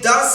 10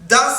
10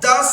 10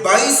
22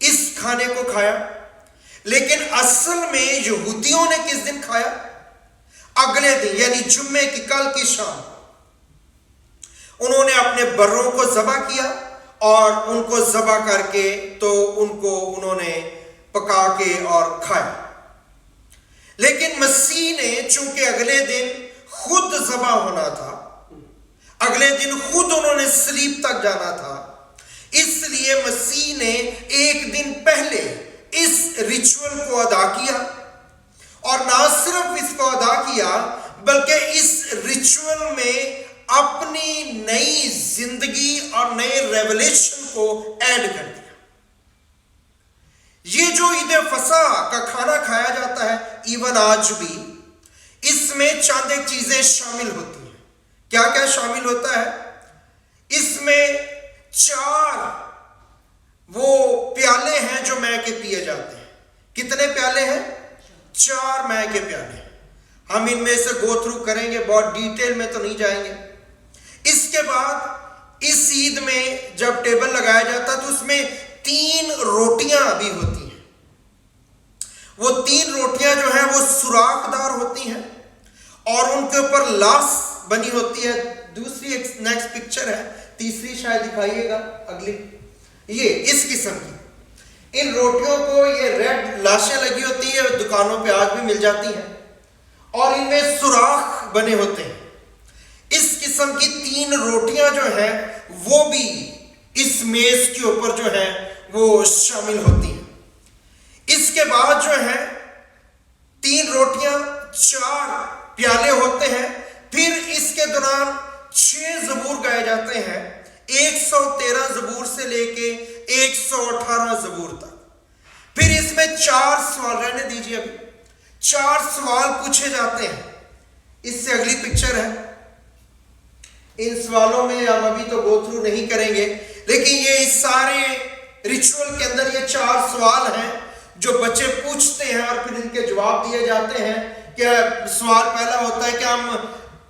اس کھانے کو کھایا. لیکن اصل میں یہودیوں نے کس دن کھایا؟ اگلے دن، یعنی جمعے کی کل کی شام. انہوں نے اپنے بروں کو ذبح کیا اور ان کو ذبح کر کے تو ان کو انہوں نے پکا کے اور کھایا. لیکن مسیح نے چونکہ اگلے دن خود ذبح ہونا تھا، اگلے دن خود انہوں نے صلیب تک جانا تھا، اس لیے مسیح نے ایک دن پہلے اس ریچول کو ادا کیا. اور نہ صرف اس کو ادا کیا بلکہ اس ریچول میں اپنی نئی زندگی اور نئے ریولیشن کو ایڈ کر دیا. یہ جو عید فصح کا کھانا کھایا جاتا ہے ایون آج بھی، اس میں چند ایک چیزیں شامل ہوتی ہیں. کیا کیا شامل ہوتا ہے؟ اس میں 4 وہ پیالے ہیں جو مے کے پیے جاتے ہیں. کتنے پیالے ہیں؟ 4 مے کے پیالے. ہم ان میں سے گو تھرو کریں گے، بہت ڈیٹیل میں تو نہیں جائیں گے. اس کے بعد اس عید میں جب ٹیبل لگایا جاتا تو اس میں 3 روٹیاں بھی ہوتی ہیں. وہ 3 روٹیاں جو ہیں وہ سوراخ دار ہوتی ہیں اور ان کے اوپر لاس بنی ہوتی ہے. دوسری ایک نیکسٹ پکچر ہے، تیسری شاید دکھائیے گا اگلی. یہ اس قسم کی ان روٹیوں کو یہ ریڈ لاشیں لگی ہوتی ہے، دکانوں پہ آج بھی مل جاتی ہیں اور ان میں سوراخ بنے ہوتے ہیں. اس قسم کی 3 روٹیاں جو ہیں وہ بھی اس میز کے اوپر جو ہیں وہ شامل ہوتی ہیں. اس کے بعد جو ہے 3 روٹیاں 4 پیالے ہوتے ہیں. پھر اس کے دوران 6 زبور گائے جاتے ہیں، 113 زبور سے لے کے 118 زبور تک. پھر اس میں 4 سوال، رہنے دیجیے ابھی، 4 سوال پوچھے جاتے ہیں. اس سے اگلی پکچر ہے. ان سوالوں میں ہم ابھی تو گو تھرو نہیں کریں گے، لیکن یہ اس سارے ریچول کے اندر یہ 4 سوال ہیں جو بچے پوچھتے ہیں اور پھر ان کے جواب دیے جاتے ہیں. کہ سوال پہلا ہوتا ہے کہ ہم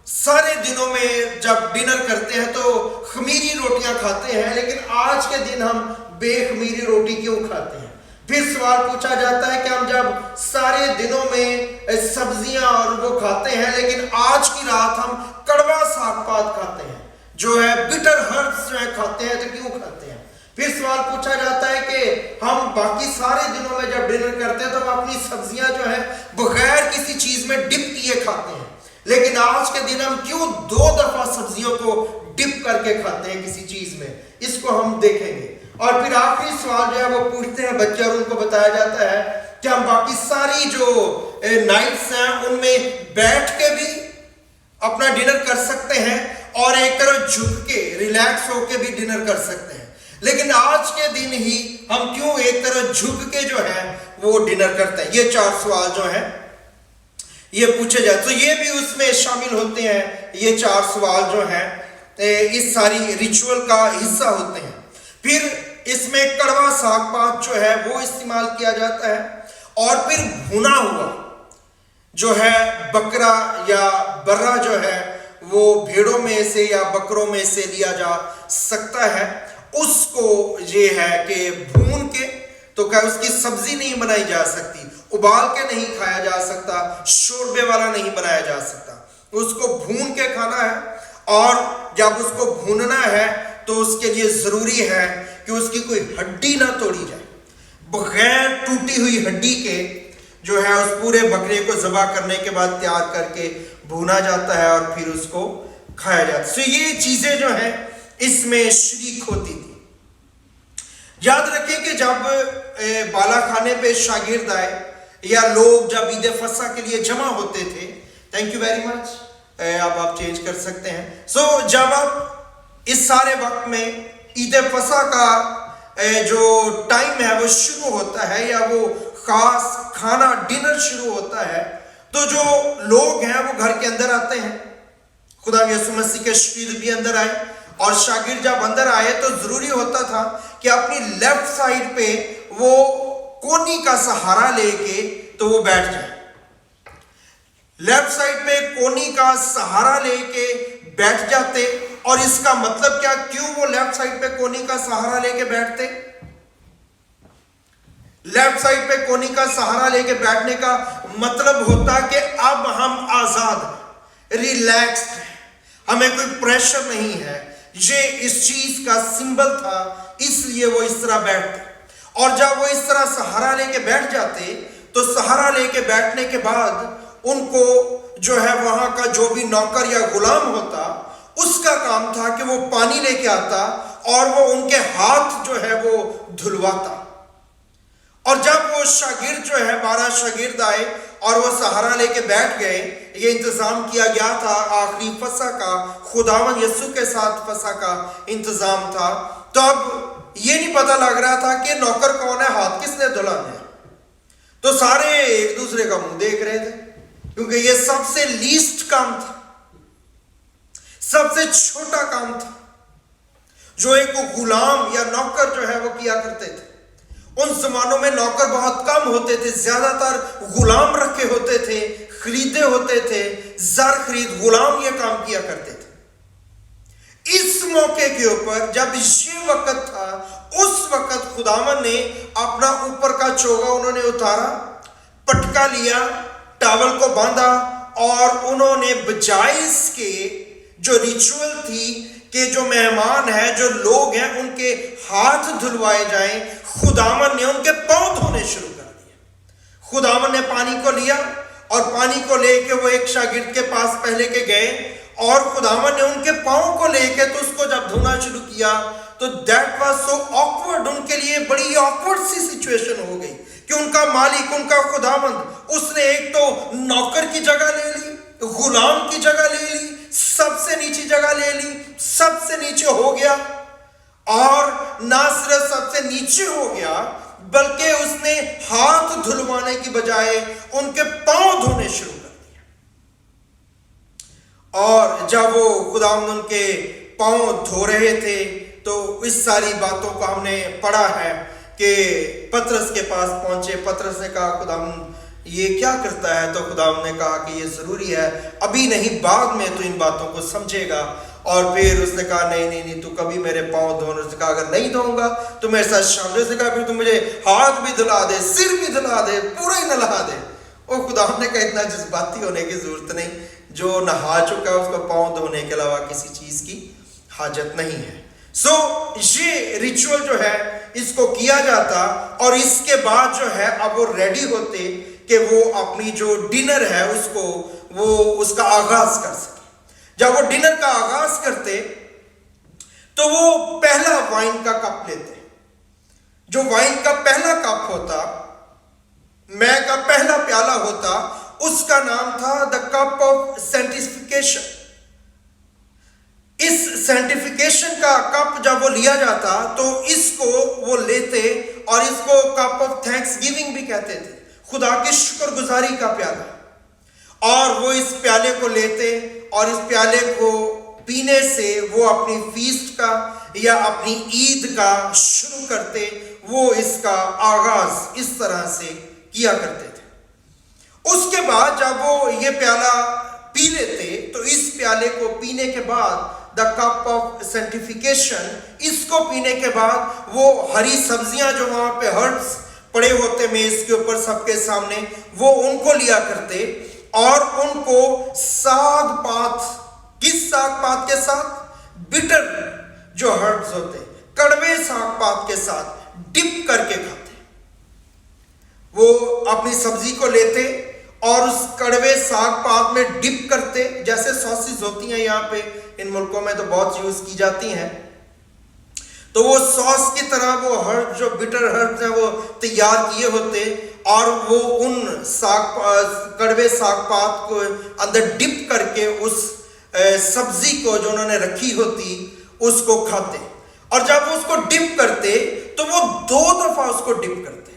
سارے دنوں میں جب ڈنر کرتے ہیں تو خمیری روٹیاں کھاتے ہیں، لیکن آج کے دن ہم بے خمیری روٹی کیوں کھاتے ہیں؟ پھر سوال پوچھا جاتا ہے کہ ہم جب سارے دنوں میں سبزیاں اور وہ کھاتے ہیں لیکن آج کی رات ہم کڑوا ساگ پات کھاتے ہیں، جو ہے بٹر ہربس جو ہے کھاتے ہیں، تو کیوں کھاتے ہیں؟ پھر سوال پوچھا جاتا ہے کہ ہم باقی سارے دنوں میں جب ڈنر کرتے ہیں تو ہم اپنی سبزیاں جو ہے بغیر کسی چیز میں ڈپ کیے کھاتے ہیں، لیکن آج کے دن ہم کیوں 2 دفعہ سبزیوں کو ڈپ کر کے کھاتے ہیں کسی چیز میں؟ اس کو ہم دیکھیں گے. اور پھر آخری سوال جو ہے وہ پوچھتے ہیں بچے اور ان کو بتایا جاتا ہے کہ ہم باقی ساری جو نائٹس ہیں ان میں بیٹھ کے بھی اپنا ڈنر کر سکتے ہیں اور ایک طرف جھک کے ریلیکس ہو کے بھی ڈنر کر سکتے ہیں، لیکن آج کے دن ہی ہم کیوں ایک طرف جھک کے جو ہے وہ ڈنر کرتے ہیں؟ یہ 4 سوال جو ہیں یہ پوچھے جاتے. تو یہ بھی اس میں شامل ہوتے ہیں. یہ 4 سوال جو ہیں اس ساری ریچول کا حصہ ہوتے ہیں. پھر اس میں کڑوا ساگ پات جو ہے وہ استعمال کیا جاتا ہے اور پھر بھنا ہوا جو ہے بکرا یا برا جو ہے وہ بھیڑوں میں سے یا بکروں میں سے لیا جا سکتا ہے. اس کو یہ ہے کہ بھون کے، تو کیا اس کی سبزی نہیں بنائی جا سکتی، ابال کے نہیں کھایا جا سکتا، شوربے والا نہیں بنایا جا سکتا، اس کو بھون کے کھانا ہے. اور جب اس کو بھوننا ہے تو اس کے لیے ضروری ہے کہ اس کی کوئی ہڈی نہ توڑی جائے. بغیر ٹوٹی ہوئی ہڈی کے جو ہے اس پورے بکرے کو ذبح کرنے کے بعد تیار کر کے بھونا جاتا ہے اور پھر اس کو کھایا جاتا ہے. تو یہ چیزیں جو ہیں اس میں شریک ہوتی تھی. یاد رکھیں کہ جب بالا خانے پہ شاگرد آئے یا لوگ جب عید فصح کے لیے جمع ہوتے تھے، تھینک یو ویری مچ، اب آپ چینج کر سکتے ہیں. جب آپ اس سارے وقت میں عید فصح کا جو ٹائم ہے وہ شروع ہوتا ہے یا وہ خاص کھانا ڈنر شروع ہوتا ہے، تو جو لوگ ہیں وہ گھر کے اندر آتے ہیں. خدا یسوع مسیح کے شاگرد بھی اندر آئے اور شاگرد جب اندر آئے تو ضروری ہوتا تھا کہ اپنی لیفٹ سائڈ پہ وہ کونی کا سہارا لے کے تو وہ بیٹھ جائے. لیفٹ سائڈ پہ کونی کا سہارا لے کے بیٹھ جاتے. اور اس کا مطلب کیا؟ کیوں وہ لیفٹ سائڈ پہ کونی کا سہارا لے کے بیٹھتے؟ لیفٹ سائڈ پہ کونی کا سہارا لے کے بیٹھنے کا مطلب ہوتا کہ اب ہم آزاد ہیں، ریلیکسڈ ہیں، ہمیں کوئی پریشر نہیں ہے. یہ اس چیز کا سمبل تھا، اس لیے وہ اس طرح بیٹھتے. اور جب وہ اس طرح سہارا لے کے بیٹھ جاتے تو سہارا لے کے بیٹھنے کے بعد ان کو جو ہے وہاں کا جو بھی نوکر یا غلام ہوتا اس کا کام تھا کہ وہ پانی لے کے آتا اور وہ ان کے ہاتھ جو ہے وہ دھلواتا. اور جب وہ شاگرد جو ہے 12 شاگرد آئے اور وہ سہارا لے کے بیٹھ گئے، یہ انتظام کیا گیا تھا آخری فسح کا، خداوند یسوع کے ساتھ فسح کا انتظام تھا. تو اب یہ نہیں پتہ لگ رہا تھا کہ نوکر کون ہے، ہاتھ کس نے دھلانے ہیں. تو سارے ایک دوسرے کا منہ دیکھ رہے تھے کیونکہ یہ سب سے لیسٹ کام تھا، سب سے چھوٹا کام تھا جو ایک غلام یا نوکر جو ہے وہ کیا کرتے تھے. ان زمانوں میں نوکر بہت کم ہوتے تھے، زیادہ تر غلام رکھے ہوتے تھے، خریدے ہوتے تھے، زر خرید غلام یہ کام کیا کرتے تھے. اس موقع کے اوپر جب یہ وقت تھا، اس وقت خداوند نے اپنا اوپر کا چوغا انہوں نے اتارا، پٹکا لیا، ٹاول کو باندھا اور انہوں نے بجائے اس کے جو ریچول تھی کہ جو مہمان ہیں، جو لوگ ہیں، ان کے ہاتھ دھلوائے جائیں، خداوند نے ان کے پاؤں دھونے شروع کر دیے. خداوند نے پانی کو لیا اور پانی کو لے کے وہ ایک شاگرد کے پاس پہلے کے گئے اور خداوند نے ان کے پاؤں کو لے کے تو اس کو جب دھونا شروع کیا تو دیٹ واز سو آکورڈ، ان کے لیے بڑی آکورڈ سی سچویشن ہو گئی کہ ان کا مالک، ان کا خداوند، اس نے ایک تو نوکر کی جگہ لے لی، غلام کی جگہ لے لی، سب سے نیچی جگہ لے لی، سب سے نیچے ہو گیا. اور نہ صرف سب سے نیچے ہو گیا بلکہ اس نے ہاتھ دھلوانے کی بجائے ان کے پاؤں دھونے شروع کر دیا. اور جب وہ خداوند ان کے پاؤں دھو رہے تھے تو اس ساری باتوں کو ہم نے پڑھا ہے کہ پطرس کے پاس پہنچے. پطرس نے کہا خداوند یہ کیا کرتا ہے؟ تو خداوند نے کہا کہ یہ ضروری ہے، ابھی نہیں، بعد میں تو ان باتوں کو سمجھے گا. اور پھر اس نے کہا نہیں تو کبھی میرے پاؤں دھونا. اس نے کہا اگر نہیں دھوؤں گا تو میرے ساتھ شامل. اس نے کہا پھر تو مجھے ہاتھ بھی دھلا دے، سر بھی دھلا دے، پورا ہی نہلا دے. اور خداوند نے کہا اتنا جذباتی ہونے کی ضرورت نہیں، جو نہا چکا ہے اس کو پاؤں دھونے کے علاوہ کسی چیز کی حاجت نہیں ہے. سو یہ ریچول جو ہے اس کو کیا جاتا اور اس کے بعد جو ہے اب وہ ریڈی ہوتے کہ وہ اپنی جو ڈنر ہے اس کو وہ اس کا آغاز کر سکے. جب وہ ڈنر کا آغاز کرتے تو وہ پہلا وائن کا کپ لیتے. جو وائن کا پہلا کپ ہوتا، میں کا پہلا پیالہ ہوتا، اس کا نام تھا دا کپ آف سینٹیفیکیشن. اس سینٹیفیکیشن کا کپ جب وہ لیا جاتا تو اس کو وہ لیتے اور اس کو کپ آف تھینکس گیونگ بھی کہتے تھے، خدا کی شکر گزاری کا پیالہ. اور وہ اس پیالے کو لیتے اور اس پیالے کو پینے سے وہ اپنی فیسٹ کا یا اپنی عید کا شروع کرتے. وہ اس کا آغاز اس طرح سے کیا کرتے تھے. اس کے بعد جب وہ یہ پیالہ پی لیتے تو اس پیالے کو پینے کے بعد دا کپ آف سینٹیفیکیشن، اس کو پینے کے بعد وہ ہری سبزیاں جو وہاں پہ ہربس پڑے ہوتے میز کے اوپر سب کے سامنے، وہ ان کو لیا کرتے اور ان کو ساگ پات، کس ساگ پات کے ساتھ؟ بٹر جو ہربس ہوتے، کڑوے ساگ پات کے ساتھ ڈپ کر کے کھاتے. وہ اپنی سبزی کو لیتے اور اس کڑوے ساگ پات میں ڈپ کرتے، جیسے سوسز ہوتی ہیں یہاں پہ ان ملکوں میں تو بہت یوز کی جاتی ہیں. تو وہ سوس کی طرح وہ ہرب جو بٹر ہربس ہیں وہ تیار کیے ہوتے اور وہ ان کڑوے ساگ پات کو اندر ڈپ کر کے اس سبزی کو جو انہوں نے رکھی ہوتی اس کو کھاتے. اور جب وہ اس کو ڈپ کرتے تو وہ 2 دفعہ اس کو ڈپ کرتے.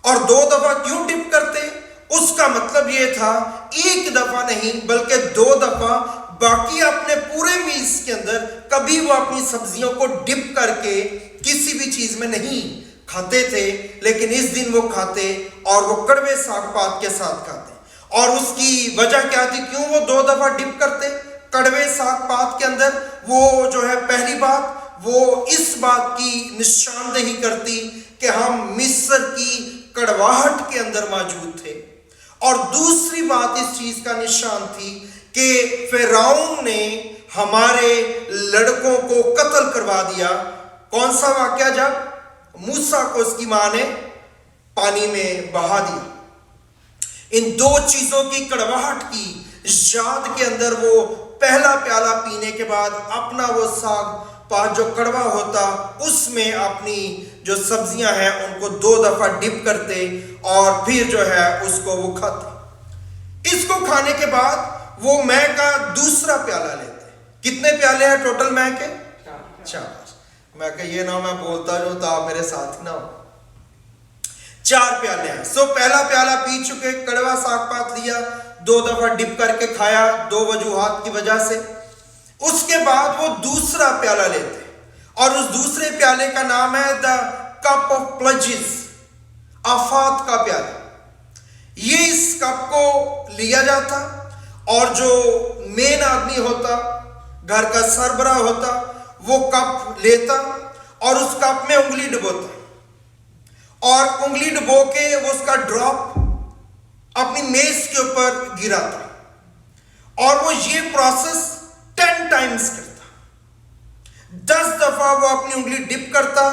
اور 2 دفعہ کیوں ڈپ کرتے؟ اس کا مطلب یہ تھا ایک دفعہ نہیں بلکہ 2 دفعہ باقی اپنے پورے میز کے اندر کبھی وہ اپنی سبزیوں کو ڈپ کر کے کسی بھی چیز میں نہیں کھاتے تھے، لیکن اس دن وہ کھاتے اور وہ کڑوے ساگ پات کے ساتھ کھاتے. اور اس کی وجہ کیا تھی؟ کیوں وہ 2 دفعہ ڈپ کرتے کڑوے ساگ پات کے اندر؟ وہ جو ہے پہلی بات وہ اس بات کی نشاندہی کرتی کہ ہم مصر کی کڑواہٹ کے اندر موجود تھے، اور دوسری بات اس چیز کا نشان تھی کہ فرعون نے ہمارے لڑکوں کو قتل کروا دیا۔ کون سا واقعہ؟ جب موسیٰ کو اس کی ماں نے پانی میں بہا دیا۔ ان دو چیزوں کی کڑواہٹ کی یاد کے اندر وہ پہلا پیالہ پینے کے بعد اپنا وہ ساگ پات جو کڑوا ہوتا اس میں اپنی جو سبزیاں ہیں ان کو 2 دفعہ ڈپ کرتے اور پھر جو ہے اس کو وہ کھاتے۔ اس کو کھانے کے بعد وہ مے کا دوسرا پیالہ لیتے۔ کتنے پیالے ہیں ٹوٹل مے کے؟ 4۔ میں کہ یہ نہ میں بولتا جو تو آپ میرے ساتھ نہ ہو۔ 4 پیالے ہیں۔ سو پہلا پیالہ پی چکے، کڑوا ساگ پات لیا، 2 دفعہ ڈپ کر کے کھایا 2 وجوہات کی وجہ سے۔ اس کے بعد وہ دوسرا پیالہ لیتے اور اس دوسرے پیالے کا نام ہے دا کپ آف پلجز، آفات کا پیالہ۔ یہ اس کپ کو لیا جاتا اور جو مین آدمی ہوتا، گھر کا سربراہ ہوتا، وہ کپ لیتا اور اس کپ میں انگلی ڈبوتا اور انگلی ڈبو کے وہ اس کا ڈراپ اپنی میز کے اوپر گراتا، اور وہ یہ پروسیس 10 ٹائمز کرتا۔ 10 دفعہ وہ اپنی انگلی ڈپ کرتا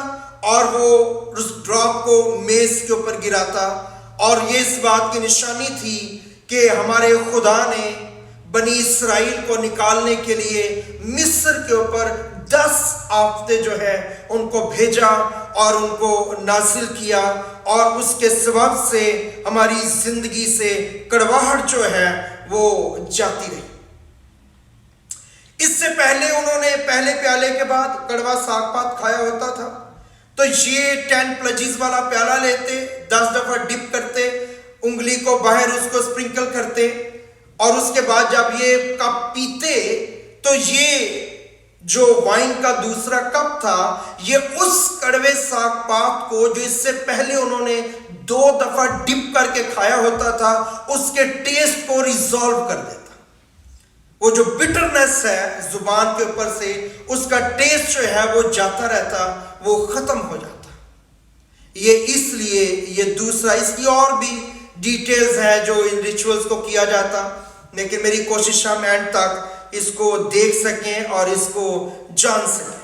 اور وہ اس ڈراپ کو میز کے اوپر گراتا، اور یہ اس بات کی نشانی تھی کہ ہمارے خدا نے بنی اسرائیل کو نکالنے کے لیے مصر کے اوپر 10 آفتے جو ہے ان کو بھیجا اور ان کو نازل کیا، اور اس کے سبب سے ہماری زندگی سے کڑواہٹ جو ہے وہ جاتی رہی۔ اس سے پہلے انہوں نے پہلے پیالے کے بعد کڑوا ساگ پات کھایا ہوتا تھا، تو یہ 10 پلجز والا پیالہ لیتے، 10 دفعہ ڈپ کرتے، انگلی کو باہر اس کو سپرنکل کرتے، اور اس کے بعد جب یہ کپ پیتے تو یہ جو وائن کا دوسرا کپ تھا یہ اس کڑوے ساگ پات کو جو اس سے پہلے انہوں نے 2 دفعہ ڈپ کر کے کھایا ہوتا تھا اس کے ٹیسٹ کو ریزالو کر دیتا۔ وہ جو بٹرنس ہے زبان کے اوپر سے، اس کا ٹیسٹ جو ہے وہ جاتا رہتا، وہ ختم ہو جاتا۔ یہ اس لیے یہ دوسرا، اس کی اور بھی ڈیٹیلز ہیں جو ان ریچولز کو کیا جاتا، لیکن میری کوشش ہم اینڈ تک اس کو دیکھ سکیں اور اس کو جان سکیں۔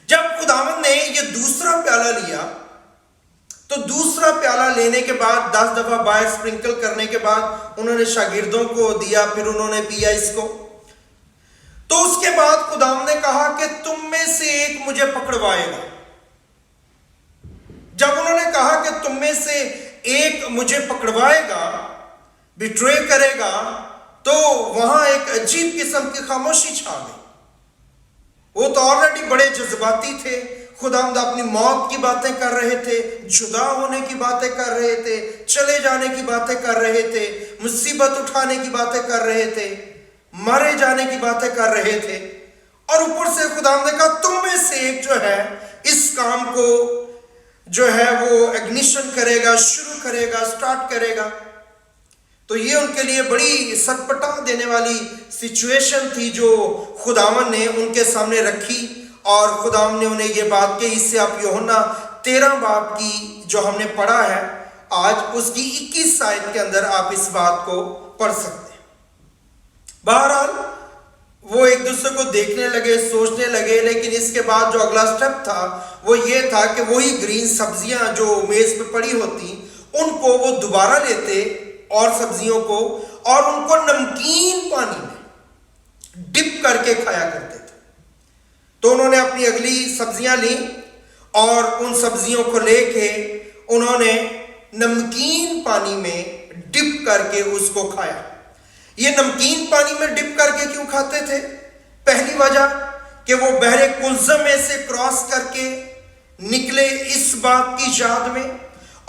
جب خداوند نے یہ دوسرا پیالہ لیا تو دوسرا پیالہ لینے کے بعد 10 دفعہ باہر سپرنکل کرنے کے بعد انہوں نے شاگردوں کو دیا، پھر انہوں نے پیا اس کو۔ تو اس کے بعد خداوند نے کہا کہ تم میں سے ایک مجھے پکڑوائے گا۔ جب انہوں نے کہا کہ تم میں سے ایک مجھے پکڑوائے گا، بیٹرے کرے گا، تو وہاں ایک عجیب قسم کی خاموشی چھا گئی۔ وہ تو آلریڈی بڑے جذباتی تھے، خداوند اپنی موت کی باتیں کر رہے تھے، جدا ہونے کی باتیں کر رہے تھے، چلے جانے کی باتیں کر رہے تھے، مصیبت اٹھانے کی باتیں کر رہے تھے، مارے جانے کی باتیں کر رہے تھے، اور اوپر سے خداوند نے کہا تم میں سے ایک جو ہے اس کام کو جو ہے وہ اگنیشن کرے گا، شروع کرے گا، سٹارٹ کرے گا۔ تو یہ ان کے لیے بڑی سٹپٹا دینے والی سچویشن تھی جو خداوند نے ان کے سامنے رکھی، اور خداوند نے انہیں یہ بات کہی۔ اس سے آپ یوحنا 13 باب کی جو ہم نے پڑھا ہے آج، اس کی 21 آیت کے اندر آپ اس بات کو پڑھ سکتے ہیں۔ بہرحال وہ ایک دوسرے کو دیکھنے لگے، سوچنے لگے، لیکن اس کے بعد جو اگلا سٹیپ تھا وہ یہ تھا کہ وہی گرین سبزیاں جو میز پہ پڑی ہوتی ان کو وہ دوبارہ لیتے، اور سبزیوں کو، اور ان کو نمکین پانی میں ڈپ کر کے کھایا کرتے تھے۔ تو انہوں نے اپنی اگلی سبزیاں لیں اور ان سبزیوں کو لے کے انہوں نے نمکین پانی میں ڈپ کر کے اس کو کھایا۔ یہ نمکین پانی میں ڈپ کر کے کیوں کھاتے تھے؟ پہلی وجہ کہ وہ بحر کلزم میں سے کراس کر کے نکلے اس بات کی یاد میں،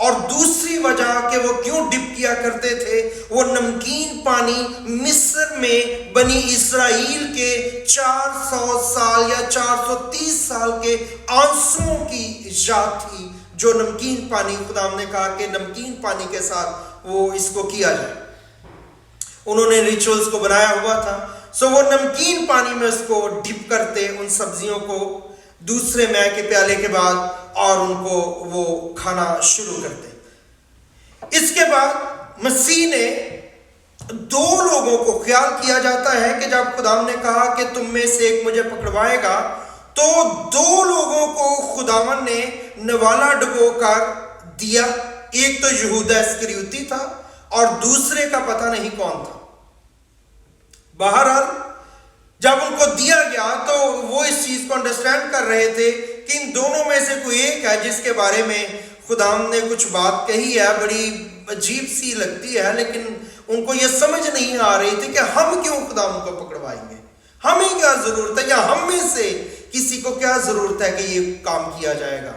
اور دوسری وجہ کہ وہ کیوں ڈپ کیا کرتے تھے، وہ نمکین پانی مصر میں بنی اسرائیل کے 400 سال یا 430 سال کے آنسوؤں کی یاد تھی، جو نمکین پانی خدا نے کہا کہ نمکین پانی کے ساتھ وہ اس کو کیا جائے۔ انہوں نے ریچولز کو بنایا ہوا تھا، سو وہ نمکین پانی میں اس کو ڈپ کرتے ان سبزیوں کو۔ دوسرے مے کے پیالے کے بعد اور ان کو وہ کھانا شروع کرتے. اس کے بعد مسیح نے دو لوگوں کو، خیال کیا جاتا ہے کہ جب خداوند نے کہا کہ تم میں سے ایک مجھے پکڑوائے گا، تو دو لوگوں کو خداوند نے نوالا ڈبو کر دیا. ایک تو یہودا اسکریوتی تھا اور دوسرے کا پتہ نہیں کون تھا. بہرحال جب ان کو دیا گیا تو وہ اس چیز کو انڈرسٹینڈ کر رہے تھے کہ ان دونوں میں سے کوئی ایک ہے جس کے بارے میں خداوند نے کچھ بات کہی ہے، بڑی عجیب سی لگتی ہے، لیکن ان کو یہ سمجھ نہیں آ رہی تھی کہ ہم کیوں خداوند کو پکڑوائیں گے، ہمیں کیا ضرورت ہے، یا ہم میں سے کسی کو کیا ضرورت ہے کہ یہ کام کیا جائے گا.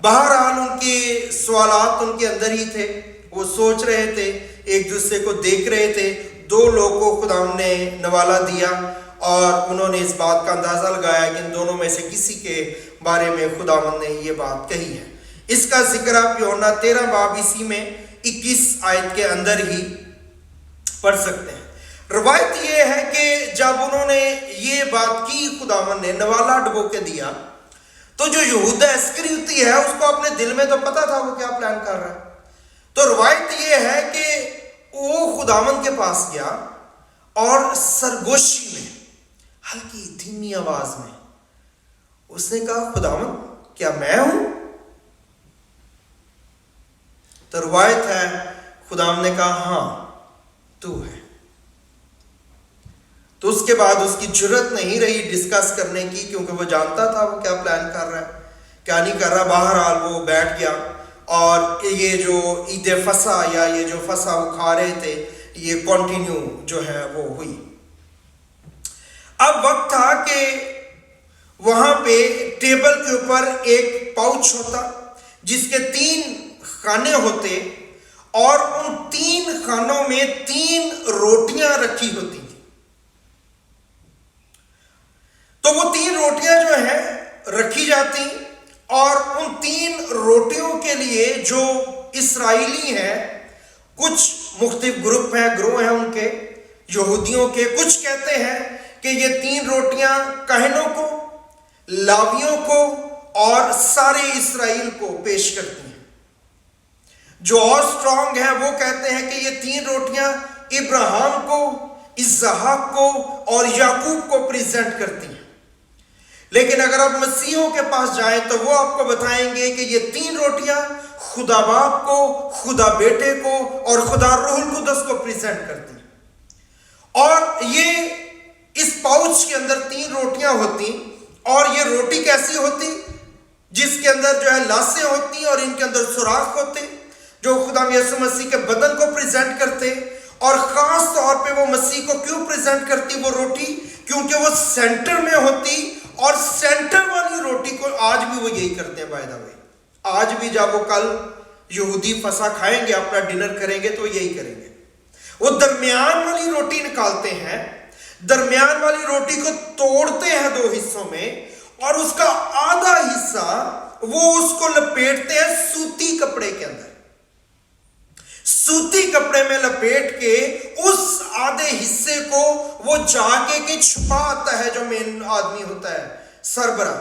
بہرحال ان کے سوالات ان کے اندر ہی تھے، وہ سوچ رہے تھے، ایک دوسرے کو دیکھ رہے تھے. دو لوگوں کو خداوند نے نوالا دیا اور انہوں نے اس بات کا اندازہ لگایا کہ ان دونوں میں سے کسی کے بارے میں خداوند نے یہ بات کہی ہے. اس کا ذکر آپ یوحنا 13 باب اسی میں 21 آیت کے اندر ہی پڑھ سکتے ہیں. روایت یہ ہے کہ جب انہوں نے یہ بات کی، خداوند نے نوالا ڈبو کے دیا، تو جو یہودا اسکریوتی ہے اس کو اپنے دل میں تو پتا تھا وہ کیا پلان کر رہا ہے. تو روایت یہ ہے کہ وہ خداوند کے پاس گیا اور سرگوشی میں ہلکی دھیمی آواز میں اس نے کہا، خداوند کیا میں ہوں؟ تو روایت ہے خداوند نے کہا، ہاں تو ہے. تو اس کے بعد اس کی جرت نہیں رہی ڈسکس کرنے کی، کیونکہ وہ جانتا تھا وہ کیا پلان کر رہا ہے کیا نہیں کر رہا. بہرحال وہ بیٹھ گیا اور یہ جو عید فصح یا یہ جو فصح وہ کھا رہے تھے، یہ کنٹینیو جو ہے وہ ہوئی. اب وقت تھا کہ وہاں پہ ٹیبل کے اوپر ایک پاؤچ ہوتا جس کے 3 خانے ہوتے اور ان 3 خانوں میں 3 روٹیاں رکھی ہوتی تھی. تو وہ 3 روٹیاں جو ہیں رکھی جاتی اور ان 3 روٹیوں کے لیے جو اسرائیلی ہیں، کچھ مختلف گروہ ہیں ان کے یہودیوں کے، کچھ کہتے ہیں کہ یہ 3 روٹیاں کہنوں کو، لاویوں کو اور سارے اسرائیل کو پیش کرتی ہیں. جو اور سٹرونگ ہے وہ کہتے ہیں کہ یہ 3 روٹیاں ابراہیم کو، اسحاق کو اور یعقوب کو پریزنٹ کرتی ہیں. لیکن اگر آپ مسیحوں کے پاس جائیں تو وہ آپ کو بتائیں گے کہ یہ 3 روٹیاں خدا باپ کو، خدا بیٹے کو اور خدا روح القدس کو پریزنٹ کرتی ہیں. اور یہ اس پاؤچ کے اندر 3 روٹیاں ہوتی، اور یہ روٹی کیسی ہوتی؟ جس کے اندر جو ہے لاسیں ہوتی اور ان کے اندر سوراخ ہوتے جو خدا یسوع مسیح کے بدن کو پریزنٹ کرتے. اور خاص طور پہ وہ مسیح کو کیوں پریزنٹ کرتی وہ روٹی؟ کیونکہ وہ سینٹر میں ہوتی، اور سینٹر والی روٹی کو آج بھی وہ یہی کرتے ہیں. بائی دا وے آج بھی جب وہ کل یہودی فصح کھائیں گے، اپنا ڈنر کریں گے، تو یہی کریں گے. وہ درمیان والی روٹی نکالتے ہیں، درمیان والی روٹی کو توڑتے ہیں 2 حصوں میں، اور اس کا آدھا حصہ وہ اس کو لپیٹتے ہیں سوتی کپڑے کے اندر. سوتی کپڑے میں لپیٹ کے اس آدھے حصے کو وہ جا کے چھپا آتا ہے جو مین آدمی ہوتا ہے، سربراہ.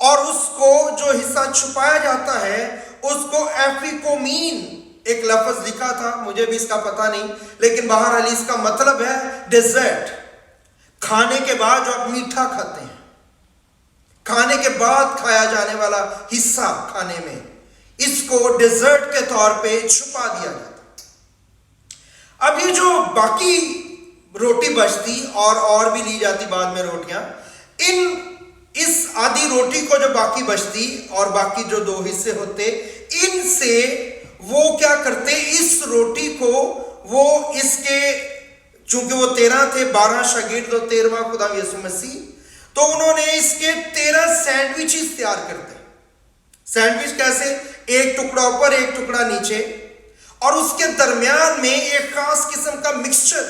اور اس کو جو حصہ چھپایا جاتا ہے اس کو ایفیکومین، ایک لفظ لکھا تھا، مجھے بھی اس کا پتہ نہیں، لیکن بہرحال اس کا مطلب ہے ڈیزرٹ. کھانے کے بعد جو آپ میٹھا کھاتے ہیں، کھانے کے بعد کھایا جانے والا حصہ کھانے میں، اس کو ڈیزرٹ کے طور پہ چھپا دیا جاتا. اب یہ جو باقی روٹی بچتی اور بھی لی جاتی بعد میں روٹیاں، اس آدھی روٹی کو جو باقی بچتی اور باقی جو 2 حصے ہوتے، ان سے وہ کیا کرتے، اس روٹی کو وہ اس کے، چونکہ وہ 13 تھے، 12 شاگرد اور 13واں خدا یسوع مسیح، تو انہوں نے اس کے 13 سینڈوچز تیار کرتے. سینڈوچ کیسے؟ ایک ٹکڑا اوپر، ایک ٹکڑا نیچے، اور اس کے درمیان میں ایک خاص قسم کا مکسچر،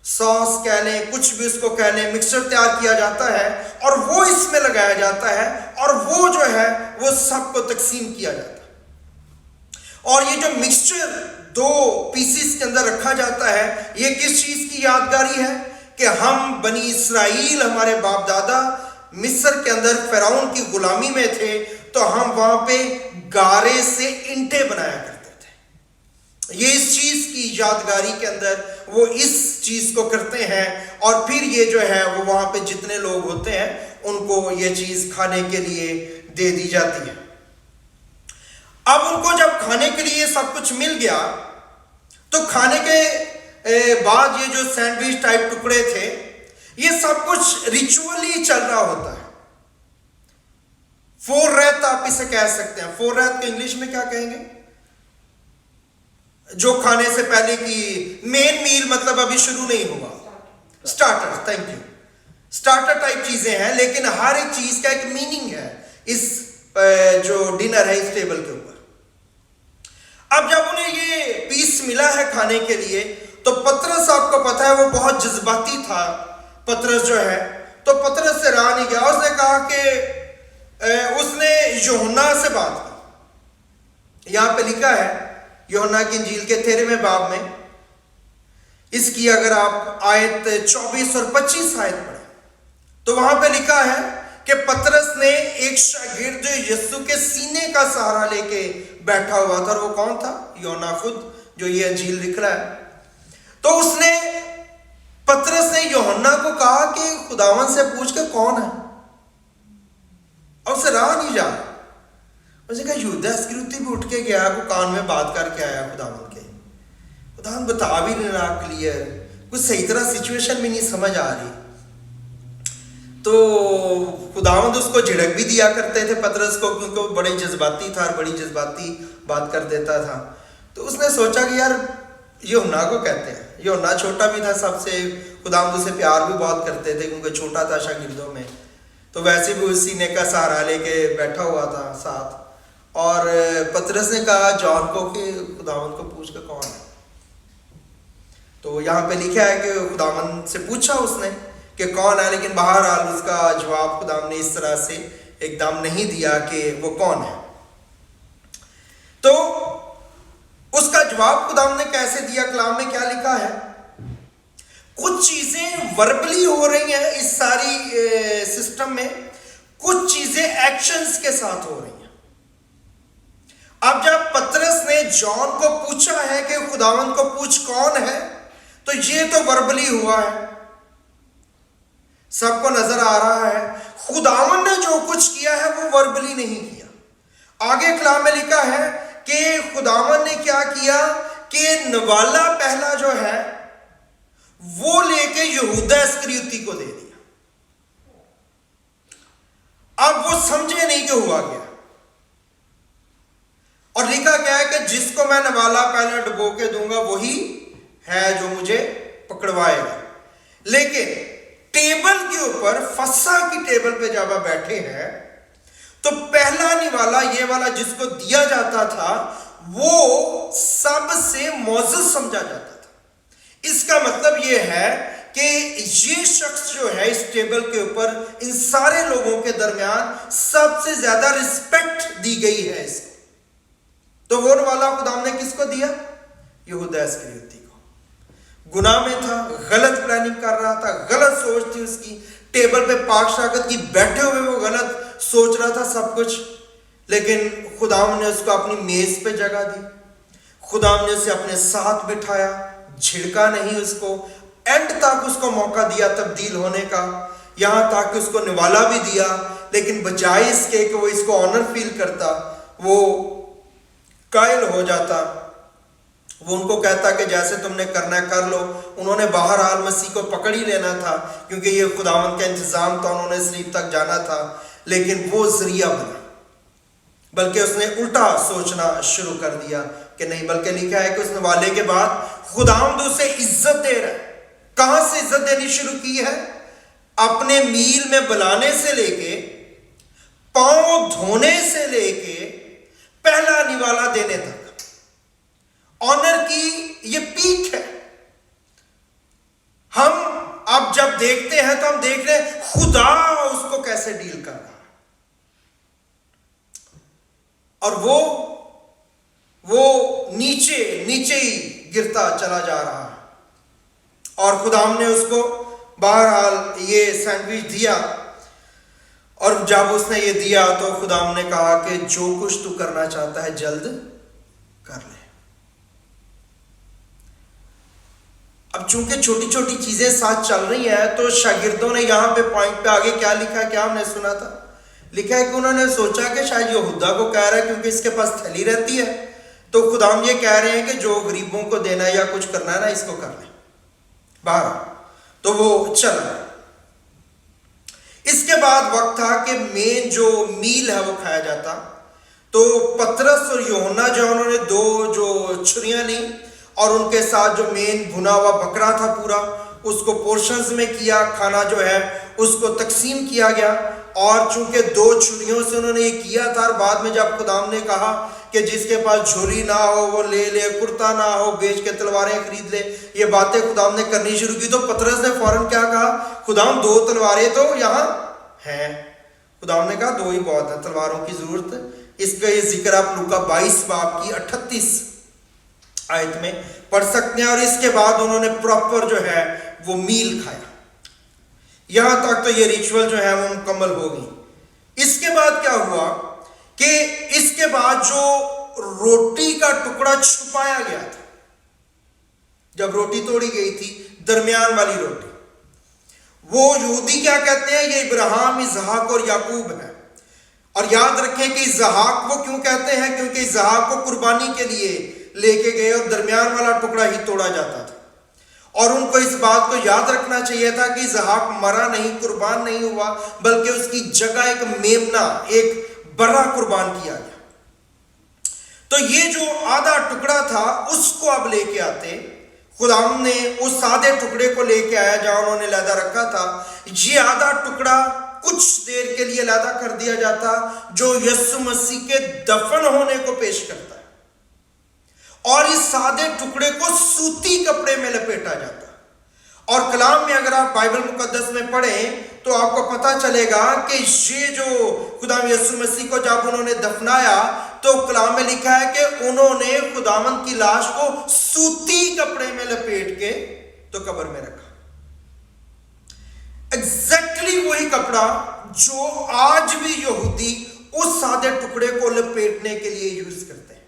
ساس کہہ لیں، کچھ بھی اس کو کہہ لیں، مکسچر تیار کیا جاتا ہے اور وہ اس میں لگایا جاتا ہے، اور وہ جو ہے وہ سب کو تقسیم کیا جاتا ہے. اور یہ جو مکسچر 2 پیسز کے اندر رکھا جاتا ہے، یہ کس چیز کی یادگاری ہے؟ کہ ہم بنی اسرائیل، ہمارے باپ دادا مصر کے اندر فرعون کی غلامی میں تھے تو ہم وہاں پہ گارے سے اینٹیں بنایا کرتے تھے. یہ اس چیز کی یادگاری کے اندر وہ اس چیز کو کرتے ہیں اور پھر یہ جو ہے وہ وہاں پہ جتنے لوگ ہوتے ہیں ان کو یہ چیز کھانے کے لیے دے دی جاتی ہے. اب ان کو جب کھانے کے لیے سب کچھ مل گیا تو کھانے کے بعد یہ جو سینڈوچ ٹائپ ٹکڑے تھے یہ سب کچھ ریچولی چل رہا ہوتا ہے. فور ریت آپ اسے کہہ سکتے ہیں. فور ریت کو انگلش میں کیا کہیں گے؟ جو کھانے سے پہلے کی مین میل، مطلب ابھی شروع نہیں ہوا. Starter, thank you. Starter type چیزیں ہیں لیکن ہر ایک چیز کا ایک میننگ ہے اس جو ڈنر ہے اس ٹیبل کے اوپر. اب جب انہیں یہ پیس ملا ہے کھانے کے لیے تو پطرس، آپ کو پتا ہے وہ بہت جذباتی تھا پطرس جو ہے، تو پطرس سے رہا نہیں گیا. اس نے کہا کہ اس نے یوحنا سے بات کی. یہاں پہ لکھا ہے یوحنا کی انجیل کے 13ویں باب میں، اس کی اگر آپ آیت 24 اور 25 آیت پڑھیں تو وہاں پہ لکھا ہے کہ پطرس نے ایک شاگرد جو یسوع کے سینے کا سہارا لے کے بیٹھا ہوا تھا، اور وہ کون تھا؟ یوحنا خود جو یہ انجیل لکھ رہا ہے. تو اس نے پطرس نے یوحنا کو کہا کہ خداوند سے پوچھ کے کون ہے، اور اسے راہ نہیں جا. اس نے کہا یہودا اسکریوتی بھی اٹھ کے گیا، وہ کان میں بات کر کے آیا خداوند کے. خداوند بتا بھی نہیں رہا کلیئر، کچھ صحیح طرح سچویشن بھی نہیں سمجھ آ رہی. تو خداوند اس کو جھڑک بھی دیا کرتے تھے پطرس کو، کیونکہ وہ بڑے جذباتی تھا اور بڑی جذباتی بات کر دیتا تھا. تو اس نے سوچا کہ یار یوحنا کو کہتے ہیں. یوحنا چھوٹا بھی تھا سب سے، خداوند اسے پیار بھی بہت کرتے تھے کیونکہ چھوٹا تھا شاگردوں میں. تو ویسے بھی اس سینے کا سہارا لے کے بیٹھا ہوا تھا ساتھ. اور پطرس نے کہا جان کو کہ خداوند کو پوچھ کے کون ہے. تو یہاں پہ لکھا ہے کہ خداوند سے پوچھا اس نے کہ کون ہے، لیکن بہرحال اس کا جواب خداوند نے اس طرح سے ایک دم نہیں دیا کہ وہ کون ہے. تو اس کا جواب خداوند نے کیسے دیا؟ کلام میں کیا لکھا ہے؟ کچھ چیزیں وربلی ہو رہی ہیں اس ساری سسٹم میں، کچھ چیزیں ایکشنز کے ساتھ ہو رہی ہیں. اب جب پطرس نے جان کو پوچھا ہے کہ خداوند کو پوچھ کون ہے، تو یہ تو وربلی ہوا ہے، سب کو نظر آ رہا ہے. خداوند نے جو کچھ کیا ہے وہ وربلی نہیں کیا. آگے کلام میں لکھا ہے کہ خداوند نے کیا کیا کہ نوالا پہلا جو ہے وہ لے کے یہودا اسکریوتی کو دے دیا. اب وہ سمجھے نہیں کہ ہوا گیا، اور لکھا گیا ہے کہ جس کو میں نوالا پہلا ڈبو کے دوں گا وہی ہے جو مجھے پکڑوائے گا. لیکن ٹیبل کے اوپر، فسح کی ٹیبل پہ جب آپ بیٹھے ہیں تو پہلا نوالا، یہ والا جس کو دیا جاتا تھا، وہ سب سے معزز سمجھا جاتا تھا. اس کا مطلب یہ ہے کہ یہ شخص جو ہے اس ٹیبل کے اوپر ان سارے لوگوں کے درمیان سب سے زیادہ رسپیکٹ دی گئی ہے اس کو. تو وہ نوالا خداوند نے کس کو دیا؟ یہودا اسکریوتی کو. گناہ میں تھا، غلط پلاننگ کر رہا تھا، غلط سوچ تھی اس کی، ٹیبل پہ پاک شاگت کی بیٹھے ہوئے وہ غلط سوچ رہا تھا سب کچھ. لیکن خداوند نے اس کو اپنی میز پہ جگہ دی، خداوند نے اسے اپنے ساتھ بٹھایا، جھڑکا نہیں اس کو، اینڈ تک اس کو موقع دیا تبدیل ہونے کا، یہاں تک کہ اس کو نوالا بھی دیا. لیکن بجائے اس کے کہ وہ اس کو آنر فیل کرتا، وہ قائل ہو جاتا، وہ ان کو کہتا کہ جیسے تم نے کرنا ہے کر لو. انہوں نے بہرحال مسیح کو پکڑ ہی لینا تھا کیونکہ یہ خداوند کا انتظام تھا، انہوں نے صلیب تک جانا تھا. لیکن وہ ذریعہ بنا، بلکہ اس نے الٹا سوچنا شروع کر دیا کہ نہیں. بلکہ لکھا ہے کہ اس نوالے کے بعد خداوند اسے عزت دے رہا ہے. کہاں سے عزت دینی شروع کی ہے؟ اپنے میل میں بلانے سے لے کے، پاؤں دھونے سے لے کے، پہلا نوالا دینے تک. آنر کی یہ پیک ہے. ہم اب جب دیکھتے ہیں تو ہم دیکھ رہے ہیں خدا اس کو کیسے ڈیل کر رہا ہے، اور وہ نیچے ہی گرتا چلا جا رہا ہے. اور خدا ہم نے اس کو بہرحال یہ سینڈوچ دیا. اور جب اس نے یہ دیا تو خداوند نے کہا کہ جو کچھ تو کرنا چاہتا ہے جلد کر لے. اب چونکہ چھوٹی چھوٹی چیزیں ساتھ چل رہی ہیں تو شاگردوں نے یہاں پہ پوائنٹ پہ آگے کیا لکھا ہے, کیا ہم نے سنا تھا, لکھا ہے کہ انہوں نے سوچا کہ شاید یہودا کو کہہ رہا ہے کیونکہ اس کے پاس تھیلی رہتی ہے, تو خداوند یہ کہہ رہے ہیں کہ جو غریبوں کو دینا ہے یا کچھ کرنا ہے نا, اس کو کر لیں باہر. تو وہ چلا. اس کے بعد وقت تھا کہ مین جو میل ہے وہ کھایا جاتا. تو پترس اور یوحنا جو انہوں نے 2 جو چھریاں لیں اور ان کے ساتھ جو مین بھنا ہوا بکرا تھا پورا, اس کو پورشنز میں کیا, کھانا جو ہے اس کو تقسیم کیا گیا. اور چونکہ 2 چھریوں سے انہوں نے یہ کیا تھا, اور بعد میں جب خداوند نے کہا کہ جس کے پاس جھولی نہ ہو وہ لے لے, کرتا نہ ہو بیچ کے تلواریں خرید لے, یہ باتیں خداوند نے کرنی شروع کی, تو پترس نے فوراً کیا کہا, خداوند 2 تلواریں تو یہاں ہیں. خداوند نے کہا 2 ہی بہت ہے, تلواروں کی ضرورت. اس کا یہ ذکر آپ لوکا 22 باب کی 38 آیت میں پڑھ سکتے ہیں. اور اس کے بعد انہوں نے پراپر جو ہے وہ میل کھایا. یہاں تک تو یہ ریچول جو ہے وہ مکمل ہو گئی. اس کے بعد کیا ہوا کہ اس کے بعد جو روٹی کا ٹکڑا چھپایا گیا تھا, جب روٹی توڑی گئی تھی درمیان والی روٹی, وہ یہودی کیا کہتے ہیں, یہ ابراہیم, اسحاق اور یعقوب ہے. اور یاد رکھیں کہ اسحاق وہ کیوں کہتے ہیں, کیونکہ اسحاق کو قربانی کے لیے لے کے گئے اور درمیان والا ٹکڑا ہی توڑا جاتا تھا. اور ان کو اس بات کو یاد رکھنا چاہیے تھا کہ اسحاق مرا نہیں, قربان نہیں ہوا, بلکہ اس کی جگہ ایک میمنا, ایک برا قربان کیا گیا. تو یہ جو آدھا ٹکڑا تھا اس کو اب لے کے آتے. خداوند نے اس آدھے ٹکڑے کو لے کے آیا جہاں انہوں نے علیحدہ رکھا تھا. یہ آدھا ٹکڑا کچھ دیر کے لیے علیحدہ کر دیا جاتا جو یسوع مسیح کے دفن ہونے کو پیش کرتا ہے, اور اس سادے ٹکڑے کو سوتی کپڑے میں لپیٹا جاتا. اور کلام میں اگر آپ بائبل مقدس میں پڑھیں تو آپ کو پتا چلے گا کہ یہ جو خداوند یسوع مسیح کو جب انہوں نے دفنایا تو کلام میں لکھا ہے کہ انہوں نے خداوند کی لاش کو سوتی کپڑے میں لپیٹ کے تو قبر میں رکھا. ایگزیکٹلی وہی کپڑا جو آج بھی یہودی اس سادے ٹکڑے کو لپیٹنے کے لیے یوز کرتے ہیں.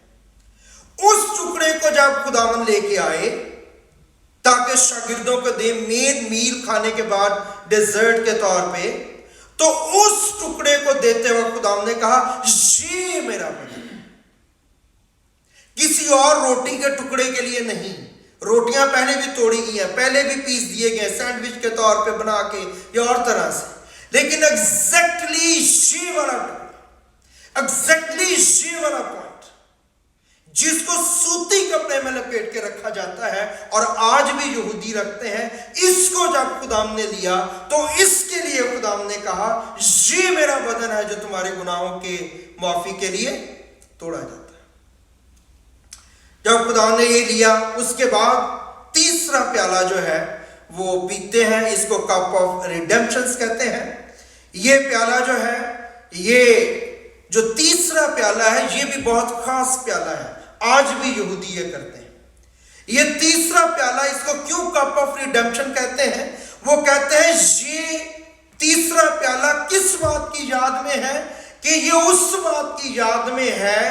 اس ٹکڑے کو جب خداوند لے کے آئے تاکہ شاگردوں کو دے مین میل کھانے کے بعد ڈیزرٹ کے طور پہ, تو اس ٹکڑے کو دیتے وقت خداوند نے کہا یہ میرا بدن ہے, کسی اور روٹی کے ٹکڑے کے لیے نہیں. روٹیاں پہلے بھی توڑی گئی ہیں, پہلے بھی پیس دیے گئے سینڈوچ کے طور پہ بنا کے یا اور طرح سے, لیکن ایگزیکٹلی یہ والا ٹکڑا, ایگزیکٹلی یہ والا پوائنٹ جس کو سوتی کپڑے میں لپیٹ کے رکھا جاتا ہے اور آج بھی یہودی رکھتے ہیں, اس کو جب خداوند نے لیا تو اس کے لیے خداوند نے کہا یہ میرا بدن ہے جو تمہارے گناہوں کے معافی کے لیے توڑا جاتا ہے. جب خداوند نے یہ لیا اس کے بعد تیسرا پیالہ جو ہے وہ پیتے ہیں, اس کو کپ آف ریڈیمپشن کہتے ہیں. یہ پیالہ جو ہے, یہ جو تیسرا پیالہ ہے یہ بھی بہت خاص پیالہ ہے, آج بھی یہودی یہ کرتے ہیں. یہ تیسرا پیالہ, اس کو کیوں کپ آف ریڈیمپشن کہتے ہیں, وہ کہتے ہیں یہ تیسرا پیالہ کس بات کی یاد میں ہے کہ یہ اس بات کی یاد میں ہے,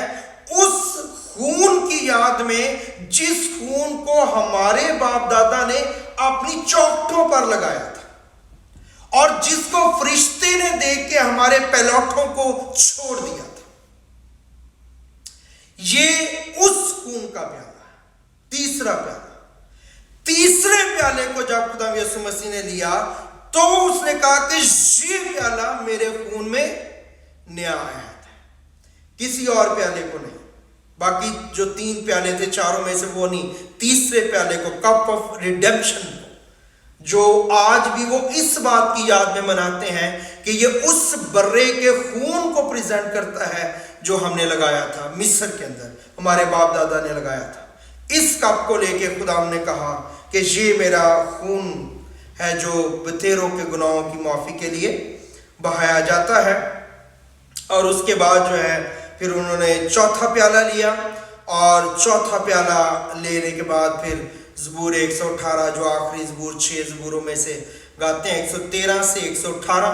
اس خون کی یاد میں جس خون کو ہمارے باپ دادا نے اپنی چوکھٹوں پر لگایا تھا اور جس کو فرشتے نے دیکھ کے ہمارے پہلوٹوں کو چھوڑ دیا تھا. یہ اس خون کا پیالہ ہے, تیسرا پیالہ. تیسرے پیالے کو جب خدا یسوع مسیح نے لیا تو اس نے کہا کہ یہ پیالہ میرے خون میں نیا ہے, کسی اور پیالے کو نہیں. باقی جو 3 پیالے تھے چاروں میں سے وہ نہیں, تیسرے پیالے کو کپ آف ریڈیمپشن کو جو آج بھی وہ اس بات کی یاد میں مناتے ہیں کہ یہ اس برے کے خون کو پریزنٹ کرتا ہے جو ہم نے لگایا تھا مصر کے اندر, ہمارے باپ دادا نے لگایا تھا. اس کپ کو لے کے خدا نے کہا کہ یہ میرا خون ہے جو بتیروں کے گناہوں کی معافی کے لیے بہایا جاتا ہے. اور اس کے بعد جو ہے پھر انہوں نے چوتھا پیالہ لیا, اور چوتھا پیالہ لینے کے بعد پھر زبور 118 جو آخری زبور 6 زبوروں میں سے گاتے ہیں, 113 سے 118